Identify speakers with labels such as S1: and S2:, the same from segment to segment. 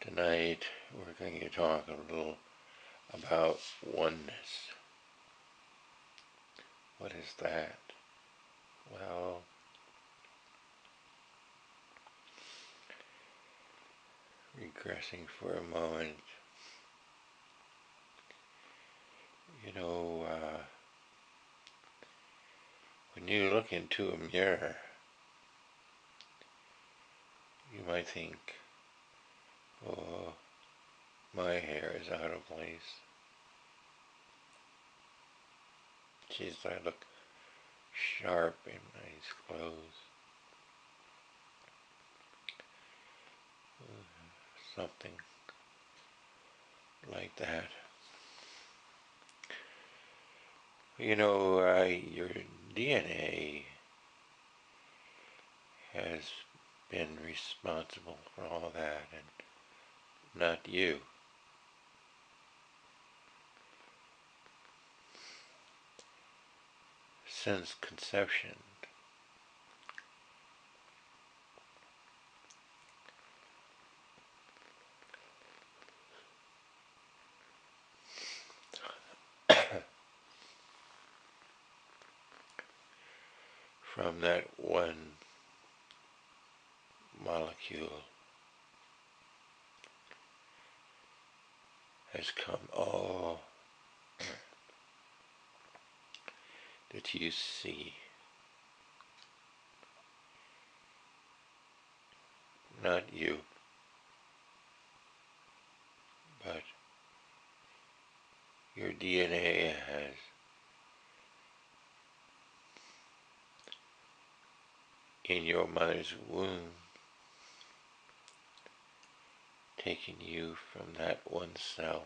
S1: Tonight we're going to talk a little about oneness. What is that? Well, regressing for a moment, when you look into a mirror, you might think, oh, my hair is out of place. Geez, I look sharp in these clothes. Something like that. Your DNA has been responsible for all that, and not you. Since conception, from that one molecule has come all that you see. Not you, but your DNA has in your mother's womb taken you from that one cell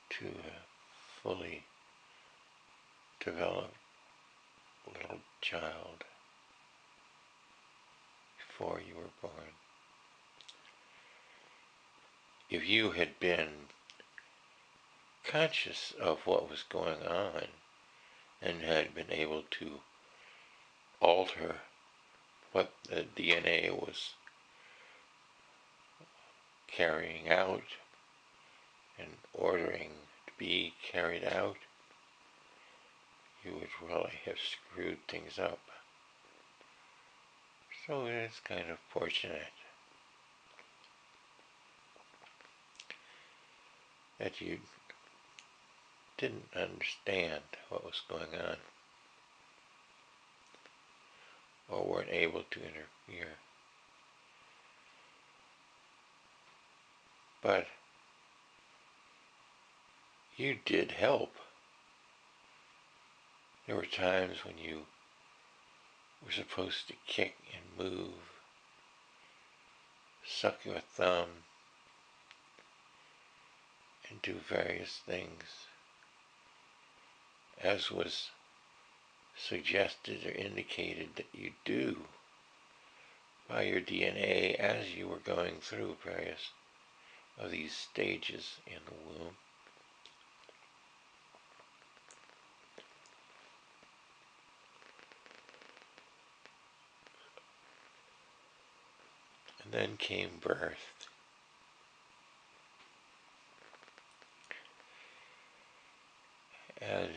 S1: to a fully developed little child before you were born. If you had been conscious of what was going on and had been able to alter what the DNA was carrying out and ordering to be carried out, you would really have screwed things up. So it's kind of fortunate that you didn't understand what was going on or weren't able to interfere. But you did help. There were times when you were supposed to kick and move, suck your thumb, and do various things, as was suggested or indicated that you do by your DNA as you were going through various of these stages in the womb. And then came birth. And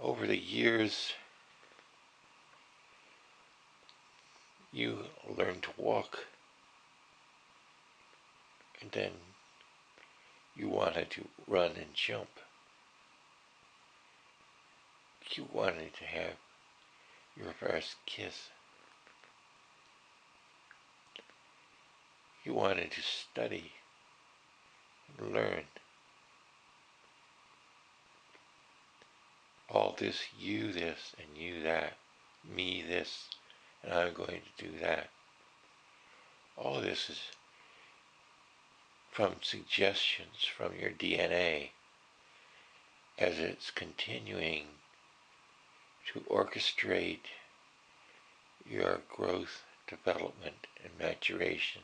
S1: over the years, you learned to walk, and then you wanted to run and jump. You wanted to have your first kiss. You wanted to study and learn. All this, you this, and you that, me this, and I'm going to do that. All of this is from suggestions from your DNA as it's continuing to orchestrate your growth, development, and maturation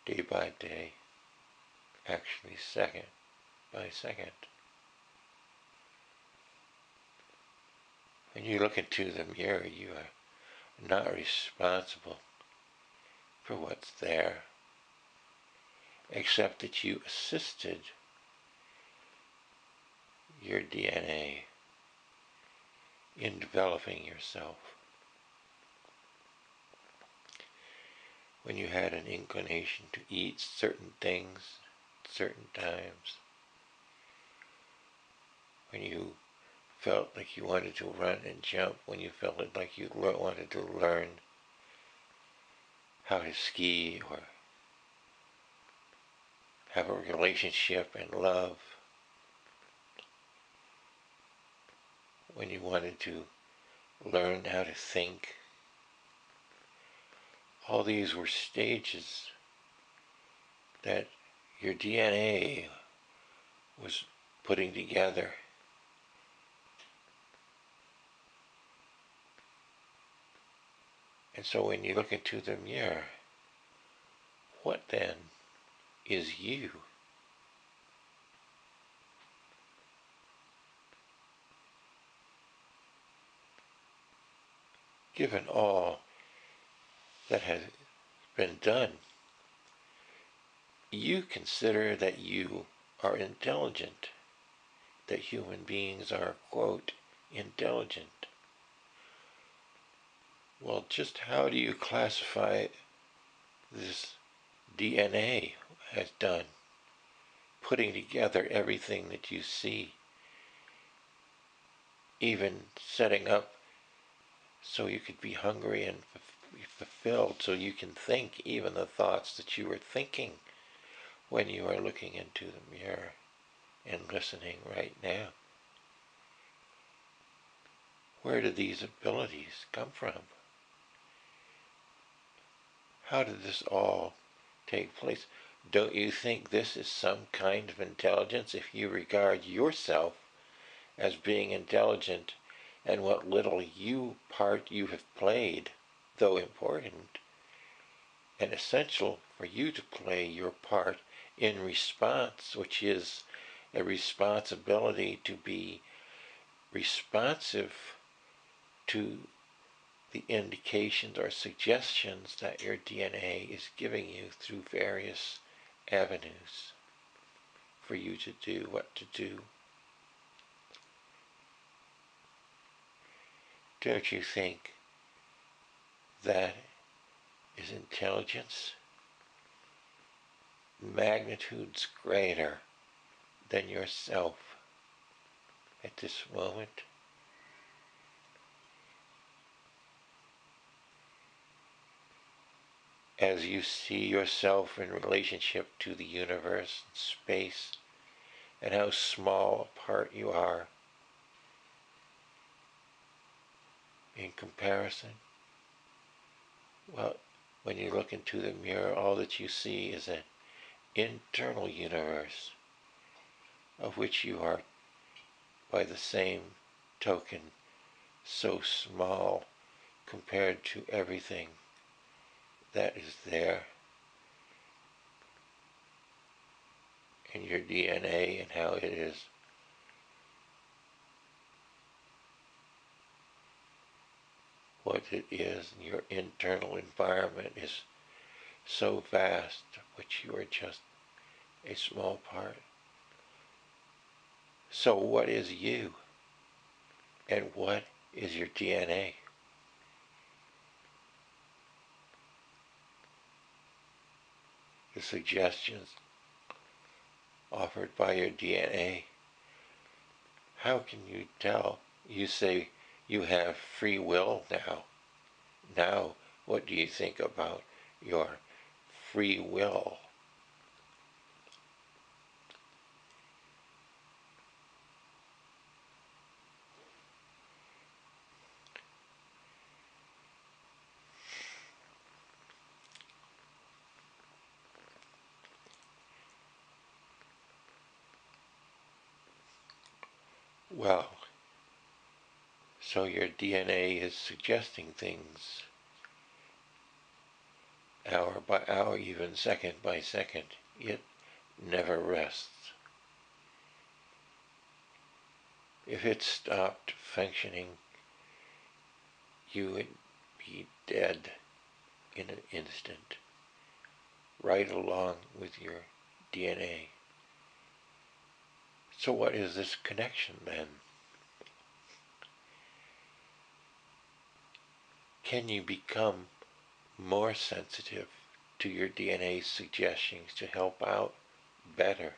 S1: day by day, actually second by second. When you look into the mirror, you are not responsible for what's there, except that you assisted your DNA in developing yourself. When you had an inclination to eat certain things, certain times, when you felt like you wanted to run and jump, when you felt like you wanted to learn how to ski or have a relationship and love, when you wanted to learn how to think. All these were stages that your DNA was putting together. And so when you look into the mirror, what then is you? Given all that has been done, you consider that you are intelligent, that human beings are, quote, intelligent. Well, just how do you classify this DNA has done, putting together everything that you see, even setting up so you could be hungry and fulfilled, so you can think even the thoughts that you were thinking when you are looking into the mirror and listening right now? Where do these abilities come from? How did this all take place? Don't you think this is some kind of intelligence if you regard yourself as being intelligent, and what little part you have played, though important and essential for you to play your part in response, which is a responsibility to be responsive to the indications or suggestions that your DNA is giving you through various avenues for you to do what to do. Don't you think that is intelligence? Magnitudes greater than yourself at this moment. As you see yourself in relationship to the universe and space, and how small a part you are in comparison, well, when you look into the mirror, all that you see is an internal universe of which you are, by the same token, so small compared to everything that is there in your DNA and how it is what it is, and your internal environment is so vast, which you are just a small part. So what is you? And what is your DNA? The suggestions offered by your DNA, how can you tell? You say you have free will now. Now, what do you think about your free will? Well, so your DNA is suggesting things hour by hour, even second by second. It never rests. If it stopped functioning, you would be dead in an instant, right along with your DNA. So what is this connection then? Can you become more sensitive to your DNA's suggestions to help out better?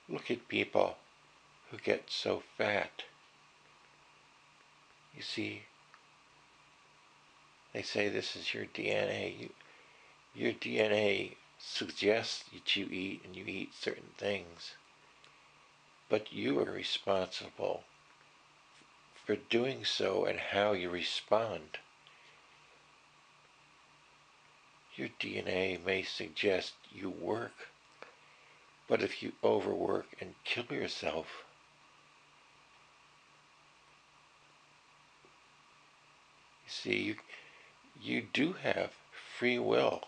S1: Look at people who get so fat. You see, they say this is your DNA. Your DNA suggests that you eat and you eat certain things, but you are responsible for doing so and how you respond. Your DNA may suggest you work, but if you overwork and kill yourself, you see, you do have free will,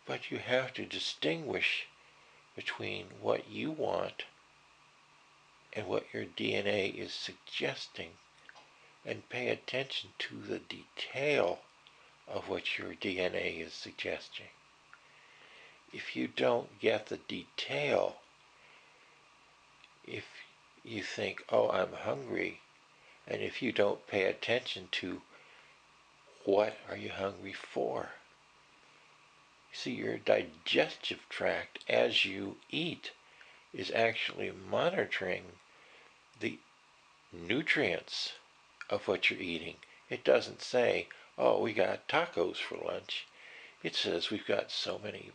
S1: but you have to distinguish between what you want and what your DNA is suggesting, and pay attention to the detail of what your DNA is suggesting. If you don't get the detail, if you think, oh, I'm hungry, and if you don't pay attention to what are you hungry for, see, your digestive tract as you eat is actually monitoring the nutrients of what you're eating. It doesn't say, oh, we got tacos for lunch. It says we've got so many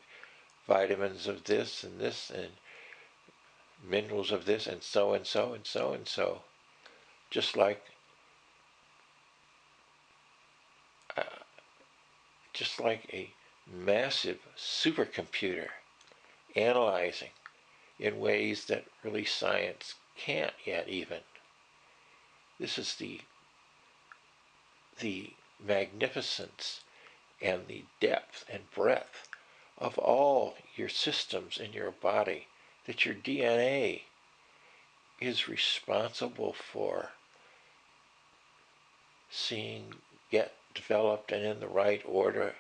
S1: vitamins of this and minerals of this and so and so and so and so. Just like a massive supercomputer analyzing in ways that really science can't yet even. This is the magnificence and the depth and breadth of all your systems in your body that your DNA is responsible for seeing get developed and in the right order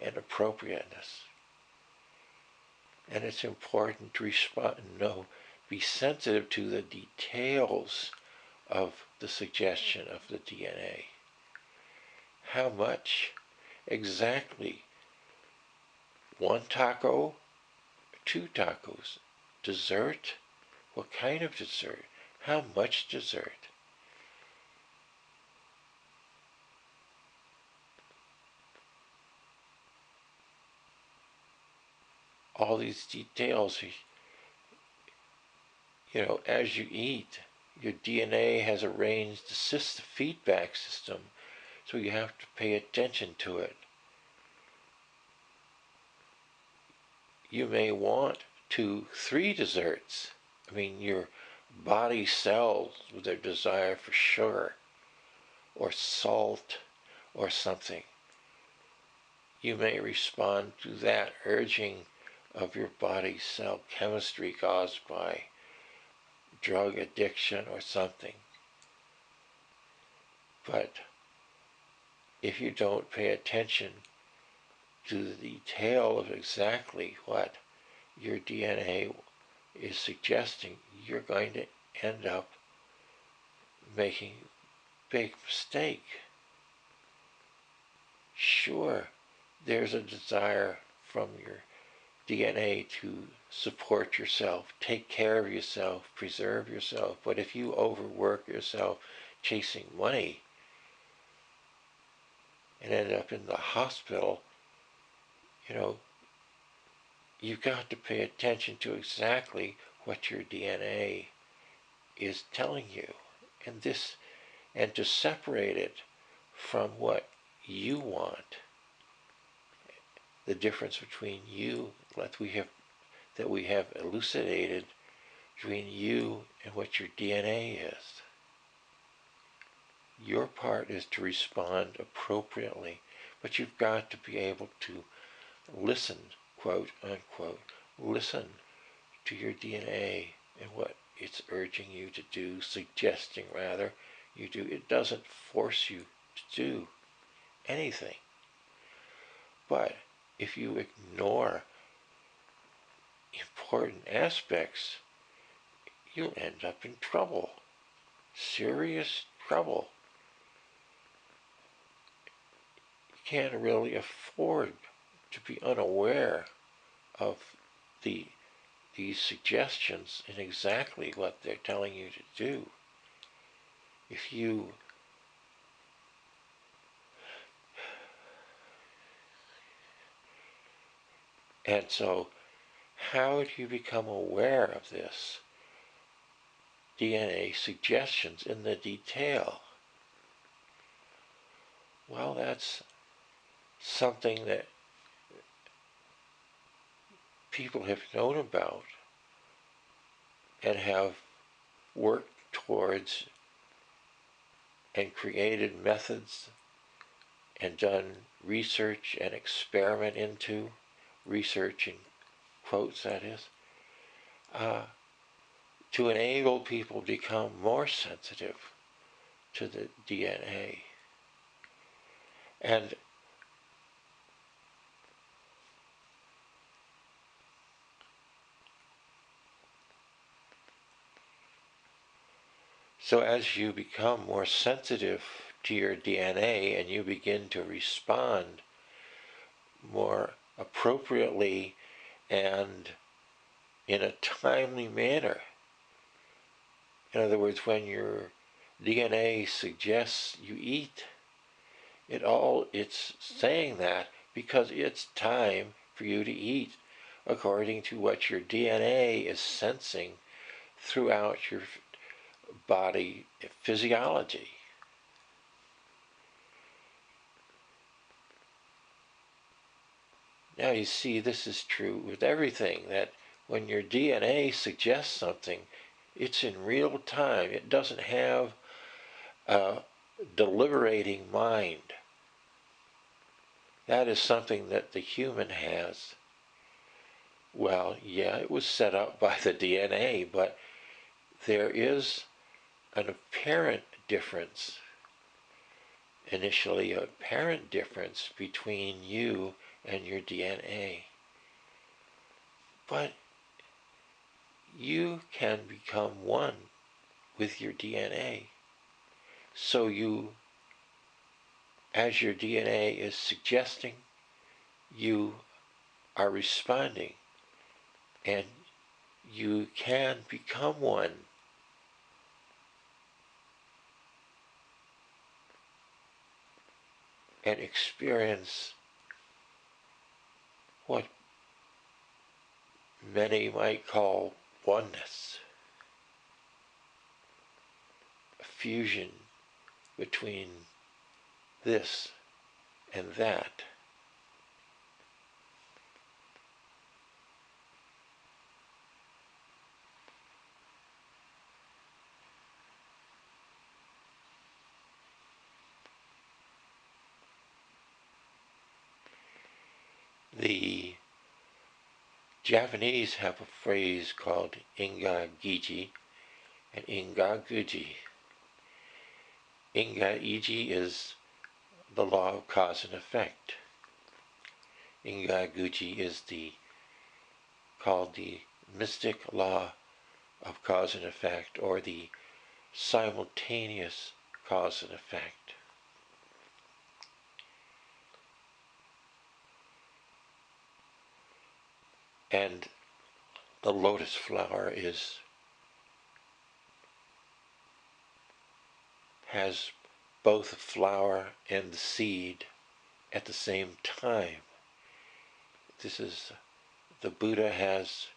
S1: and appropriateness. And it's important to respond, be sensitive to the details of the suggestion of the DNA. How much exactly? 1 taco, 2 tacos, dessert? What kind of dessert? How much dessert? All these details, as you eat, your DNA has arranged the feedback system, so you have to pay attention to it. You may want 2, 3 desserts. Your body cells with their desire for sugar or salt or something. You may respond to that urging of your body's cell chemistry caused by drug addiction or something. But if you don't pay attention to the detail of exactly what your DNA is suggesting, you're going to end up making a big mistake. Sure, there's a desire from your DNA to support yourself, take care of yourself, preserve yourself. But if you overwork yourself chasing money and end up in the hospital, you've got to pay attention to exactly what your DNA is telling you, and to separate it from what you want. The difference between you that we have elucidated between you and what your DNA is. Your part is to respond appropriately, but you've got to be able to listen, quote unquote, listen to your DNA and what it's urging you to do, suggesting rather you do. It doesn't force you to do anything. But if you ignore important aspects, you'll end up in trouble. Serious trouble. You can't really afford to be unaware of these suggestions and exactly what they're telling you to do. If you and so how do you become aware of this DNA suggestions in the detail? Well, that's something that people have known about and have worked towards and created methods and done research and experiment into, research in quotes that is, to enable people to become more sensitive to the DNA. And so as you become more sensitive to your DNA and you begin to respond more appropriately and in a timely manner, in other words, when your DNA suggests you eat, it's saying that because it's time for you to eat according to what your DNA is sensing throughout your body physiology. Now you see this is true with everything, that when your DNA suggests something, it's in real time. It doesn't have a deliberating mind. That is something that the human has. Well, yeah, it was set up by the DNA, but there is an apparent difference, initially apparent difference between you and your DNA. But you can become one with your DNA. So you, as your DNA is suggesting, you are responding, and you can become one. And experience what many might call oneness, a fusion between this and that. The Japanese have a phrase called ingagiji and ingaguji. Ingaiji is the law of cause and effect. Ingaguji is called the mystic law of cause and effect, or the simultaneous cause and effect. And the lotus flower has both the flower and the seed at the same time. The Buddha has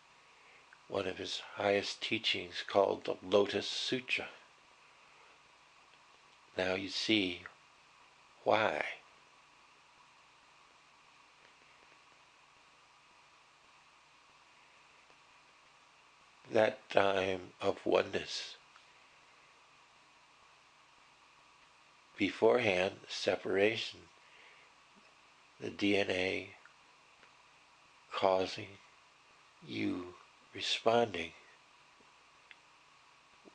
S1: one of his highest teachings called the Lotus Sutra. Now you see why. That time of oneness, beforehand, separation, the DNA causing you responding,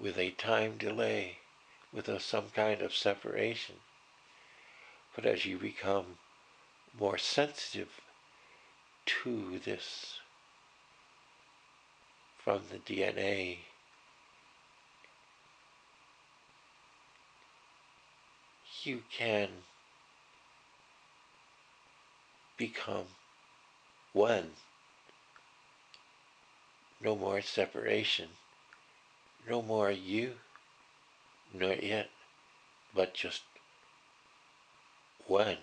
S1: with a time delay, with some kind of separation. But as you become more sensitive to this from the DNA, you can become one. No more separation, no more you, not yet, but just one.